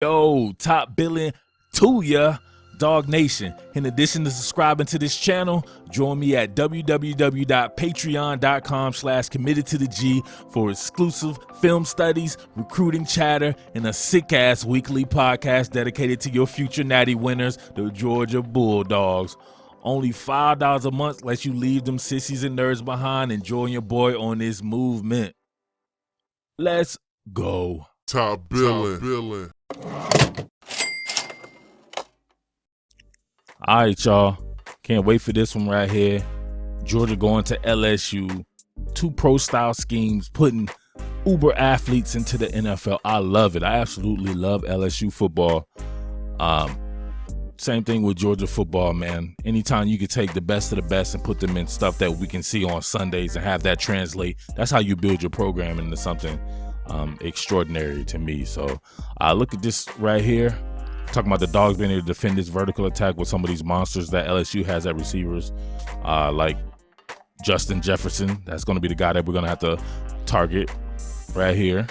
Yo, top Billin to ya, Dog Nation. In addition to subscribing to this channel, join me at www.patreon.com/committedtotheg for exclusive film studies, recruiting chatter, and a sick-ass weekly podcast dedicated to your future natty winners, the Georgia Bulldogs. Only $5 a month lets you leave them sissies and nerds behind and join your boy on this movement. Let's go. Top Billin. All right, y'all. Can't wait for this one right here. Georgia going to LSU. 2 pro-style schemes, putting uber athletes into the NFL. I love it. I absolutely love LSU football. Same thing with Georgia football, man. Anytime you can take the best of the best and put them in stuff that we can see on Sundays and have that translate, that's how you build your program into something extraordinary to me. So look at this right here. Talking about the Dogs being able to defend this vertical attack with some of these monsters that LSU has at receivers, like Justin Jefferson. That's going to be the guy that we're going to have to target right here.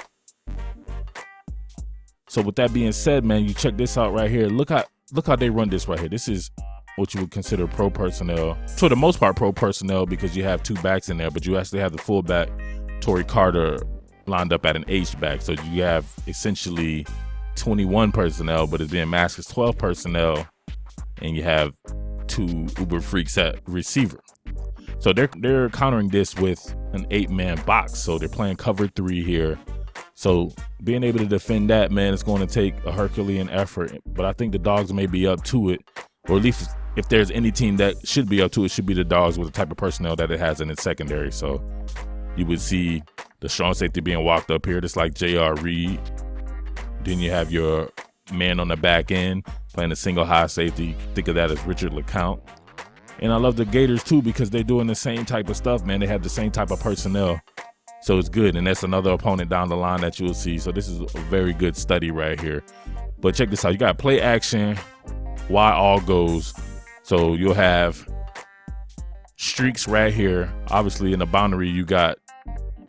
So with that being said, man, you check this out right here. Look how they run this right here. This is what you would consider pro personnel. For the most part, pro personnel, because you have 2 backs in there, but you actually have the fullback, Torrey Carter, lined up at an H-back. So you have essentially 21 personnel, but it's being masked as 12 personnel, and you have 2 uber freaks at receiver. So they're countering this with an 8-man box. So they're playing cover 3 here. So being able to defend that, man, it's going to take a Herculean effort. But I think the Dogs may be up to it, or at least if there's any team that should be up to it, should be the Dogs with the type of personnel that it has in its secondary. So you would see the strong safety being walked up here, just like J.R. Reed. Then you have your man on the back end playing a single high safety. Think of that as Richard LeCount. And I love the Gators too, because they're doing the same type of stuff, man. They have the same type of personnel. So it's good. And that's another opponent down the line that you'll see. So this is a very good study right here. But check this out. You got play action, Y all goes. So you'll have streaks right here. Obviously in the boundary, you got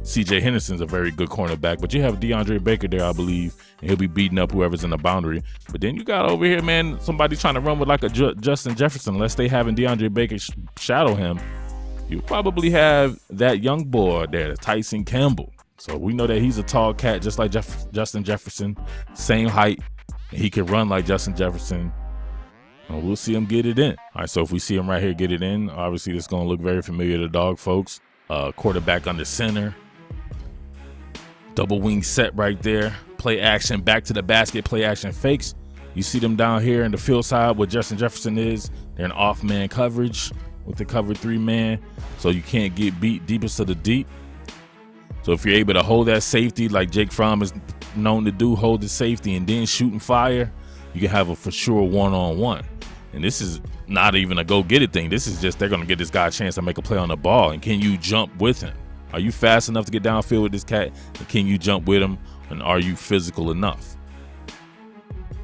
C.J. Henderson's a very good cornerback, but you have DeAndre Baker there, I believe, and he'll be beating up whoever's in the boundary. But then you got over here, man, somebody trying to run with like a Justin Jefferson. Unless they having DeAndre Baker shadow him, you probably have that young boy there, Tyson Campbell. So we know that he's a tall cat, just like Justin Jefferson, same height, and he can run like Justin Jefferson. And we'll see him get it in. All right, so if we see him right here get it in, obviously it's going to look very familiar to Dog folks. Quarterback under center. Double wing set right there. Play action, back to the basket, play action fakes. You see them down here in the field side where Justin Jefferson is. They're in off-man coverage with the cover 3-man. So you can't get beat deepest of the deep. So if you're able to hold that safety like Jake Fromm is known to do, hold the safety and then shoot and fire, you can have a for sure one-on-one. And this is not even a go-get-it thing. This is just they're going to get this guy a chance to make a play on the ball. And can you jump with him? Are you fast enough to get downfield with this cat? And can you jump with him? And are you physical enough? I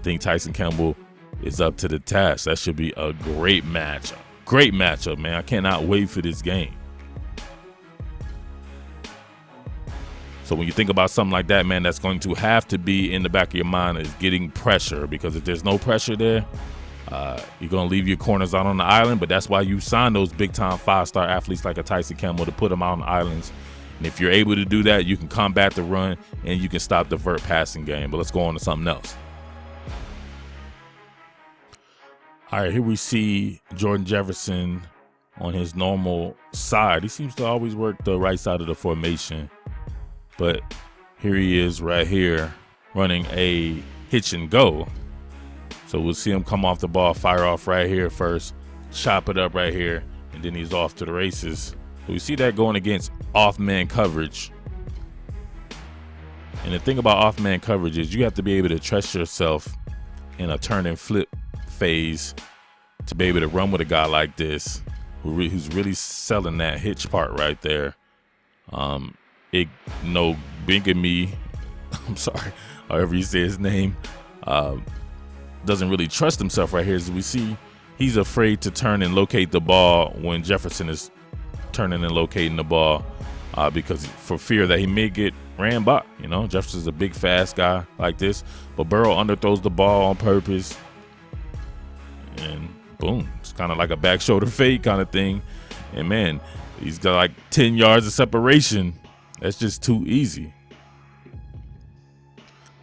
think Tyson Campbell is up to the task. That should be a great matchup. Great matchup, man. I cannot wait for this game. So when you think about something like that, man, that's going to have to be in the back of your mind is getting pressure. Because if there's no pressure there, you're going to leave your corners out on the island, but that's why you sign those big-time 5-star athletes like a Tyson Campbell to put them out on the islands. And if you're able to do that, you can combat the run and you can stop the vert passing game. But let's go on to something else. All right, here we see Jordan Jefferson on his normal side. He seems to always work the right side of the formation. But here he is right here running a hitch and go. So we'll see him come off the ball, fire off right here first, chop it up right here, and then he's off to the races. So we see that going against off-man coverage. And the thing about off-man coverage is you have to be able to trust yourself in a turn and flip phase to be able to run with a guy like this who's really selling that hitch part right there. Bigamy, I'm sorry, however you say his name, doesn't really trust himself right here. As we see, he's afraid to turn and locate the ball when Jefferson is turning and locating the ball. because for fear that he may get ran by. You know, Jefferson's a big, fast guy like this, but Burrow underthrows the ball on purpose, and boom, it's kind of like a back shoulder fade kind of thing. And man, he's got like 10 yards of separation. That's just too easy.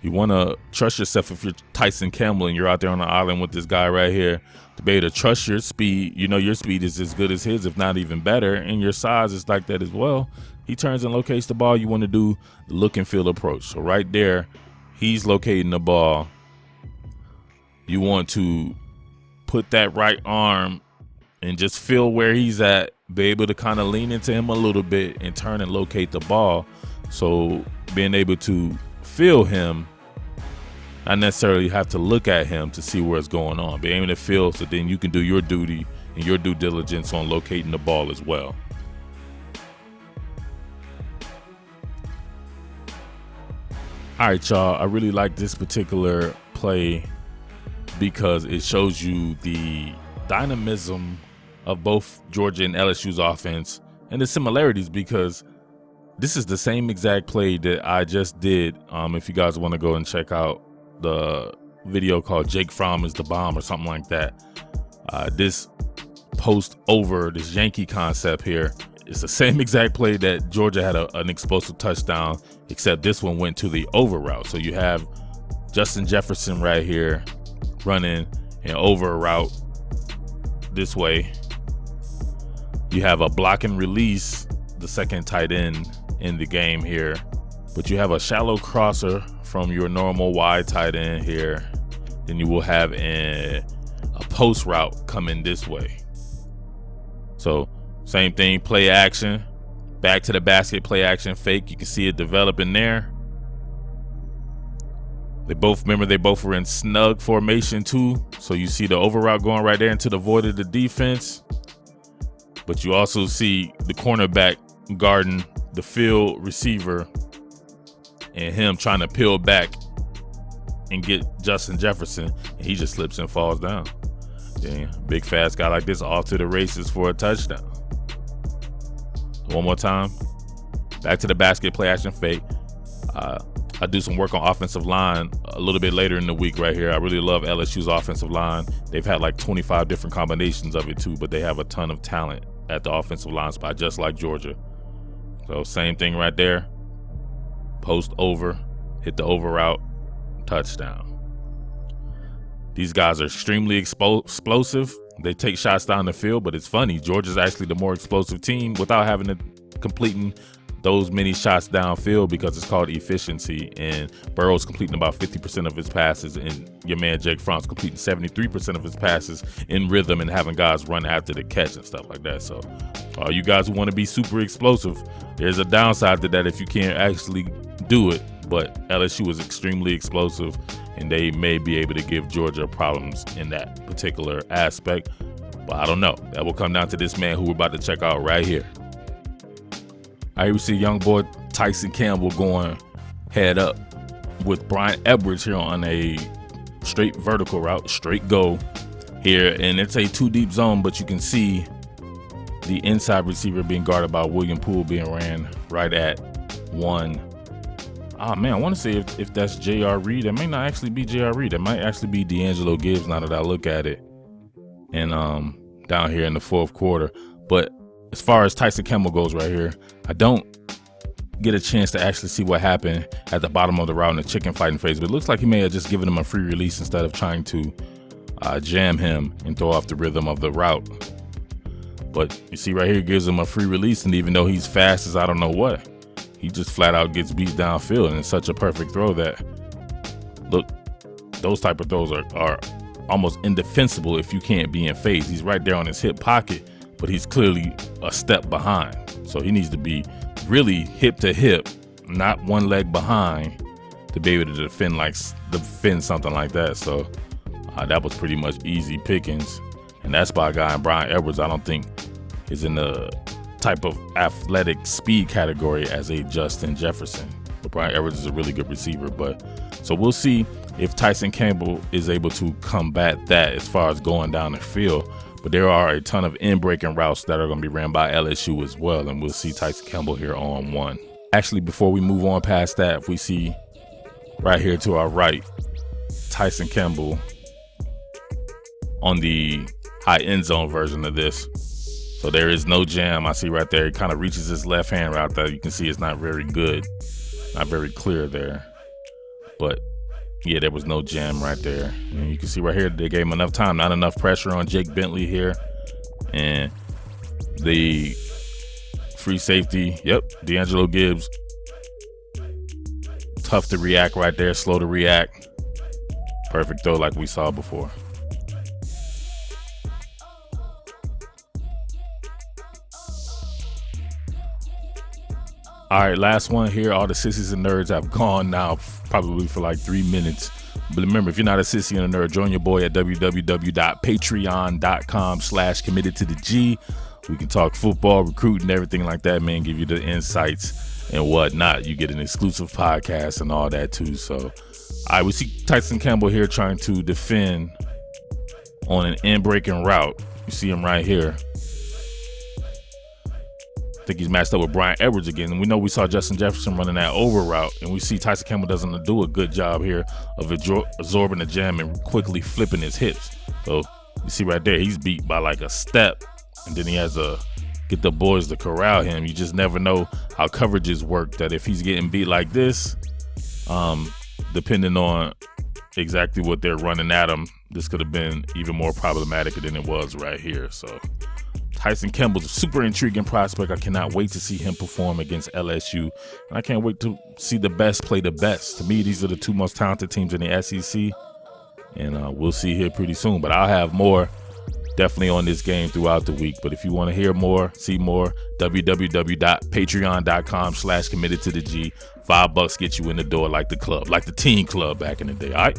You want to trust yourself if you're Tyson Campbell and you're out there on the island with this guy right here, to be able to trust your speed. You know your speed is as good as his, if not even better, and your size is like that as well. He turns and locates the ball. You want to do the look and feel approach. So right there, he's locating the ball. You want to put that right arm and just feel where he's at, be able to kind of lean into him a little bit and turn and locate the ball. So being able to feel him, not necessarily have to look at him to see where it's going on, but aiming to feel, so then you can do your duty and your due diligence on locating the ball as well. All right, y'all, I really like this particular play because it shows you the dynamism of both Georgia and LSU's offense and the similarities, because this is the same exact play that I just did. If you guys want to go and check out the video called Jake Fromm is the Bomb or something like that. This post over, this Yankee concept here, it's the same exact play that Georgia had an explosive touchdown, except this one went to the over route. So you have Justin Jefferson right here running an over route this way. You have a block and release, the second tight end in the game here, but you have a shallow crosser from your normal wide tight end here. Then you will have a post route coming this way. So same thing, play action, back to the basket, play action, fake. You can see it developing there. They both were in snug formation too. So you see the over route going right there into the void of the defense. But you also see the cornerback guarding the field receiver and him trying to peel back and get Justin Jefferson, and he just slips and falls down. Dang, big fast guy like this off to the races for a touchdown. One more time, back to the basket, play action, fake. I do some work on offensive line a little bit later in the week right here. I really love LSU's offensive line. They've had like 25 different combinations of it too, but they have a ton of talent at the offensive line spot, just like Georgia. So same thing right there. Post over, hit the over route, touchdown. These guys are extremely explosive. They take shots down the field, but it's funny. Georgia's actually the more explosive team without having to completing those many shots downfield, because it's called efficiency. And Burrow's completing about 50% of his passes, and your man Jake Fromm's completing 73% of his passes in rhythm and having guys run after the catch and stuff like that. So all you guys who want to be super explosive, there's a downside to that if you can't actually do it. But LSU is extremely explosive, and they may be able to give Georgia problems in that particular aspect. But I don't know. That will come down to this man who we're about to check out right here. All right, we see young boy Tyson Campbell going head up with Brian Edwards here on a straight vertical route, straight go here. And it's a two deep zone, but you can see the inside receiver being guarded by William Poole being ran right at one. Oh, man, I want to say if that's J.R. Reed. That may not actually be J.R. Reed. That might actually be D'Angelo Gibbs now that I look at it. And down here in the fourth quarter. But as far as Tyson Campbell goes right here, I don't get a chance to actually see what happened at the bottom of the route in the chicken fighting phase. But it looks like he may have just given him a free release instead of trying to jam him and throw off the rhythm of the route. But you see right here, gives him a free release. And even though he's fast as I don't know what, he just flat out gets beat downfield. And it's such a perfect throw that, look, those type of throws are almost indefensible if you can't be in phase. He's right there on his hip pocket, but he's clearly a step behind. So he needs to be really hip to hip, not one leg behind, to be able to defend something like that. So that was pretty much easy pickings. And that's by a guy in Brian Edwards I don't think is in the type of athletic speed category as a Justin Jefferson. But Brian Edwards is a really good receiver. But so we'll see if Tyson Campbell is able to combat that as far as going down the field. But there are a ton of in-breaking routes that are going to be ran by LSU as well, and we'll see Tyson Campbell here on one. Actually, before we move on past that, if we see right here to our right, Tyson Campbell on the high end zone version of this. So there is no jam. I see right there, he kind of reaches his left hand route that you can see it's not very good, not very clear there. But yeah, there was no jam right there. And you can see right here, they gave him enough time, not enough pressure on Jake Bentley here. And the free safety, yep, D'Angelo Gibbs. Tough to react right there, slow to react. Perfect throw like we saw before. All right, last one here. All the sissies and nerds have gone now probably for like 3 minutes. But remember, if you're not a sissy and a nerd, join your boy at www.patreon.com/committed to the G. We can talk football, recruiting, everything like that, man. Give you the insights and whatnot. You get an exclusive podcast and all that too. So, all right, we see Tyson Campbell here trying to defend on an in-breaking route. You see him right here. I think he's matched up with Brian Edwards again. And we know we saw Justin Jefferson running that over route. And we see Tyson Campbell doesn't do a good job here of absorbing the jam and quickly flipping his hips. So you see right there, he's beat by like a step. And then he has to get the boys to corral him. You just never know how coverages work, that if he's getting beat like this, depending on exactly what they're running at him, this could have been even more problematic than it was right here. So Tyson Campbell's a super intriguing prospect. I cannot wait to see him perform against LSU. And I can't wait to see the best play the best. To me, these are the two most talented teams in the SEC. And we'll see here pretty soon. But I'll have more definitely on this game throughout the week. But if you want to hear more, see more, www.patreon.com/committed to the G. $5 gets you in the door like the club, like the teen club back in the day, all right?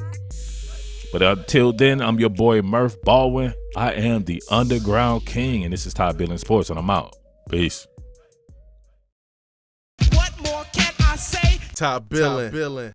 But until then, I'm your boy Murf Baldwin. I am the Underground King, and this is Billin Sports, and I'm out. Peace. What more can I say? Top Billin.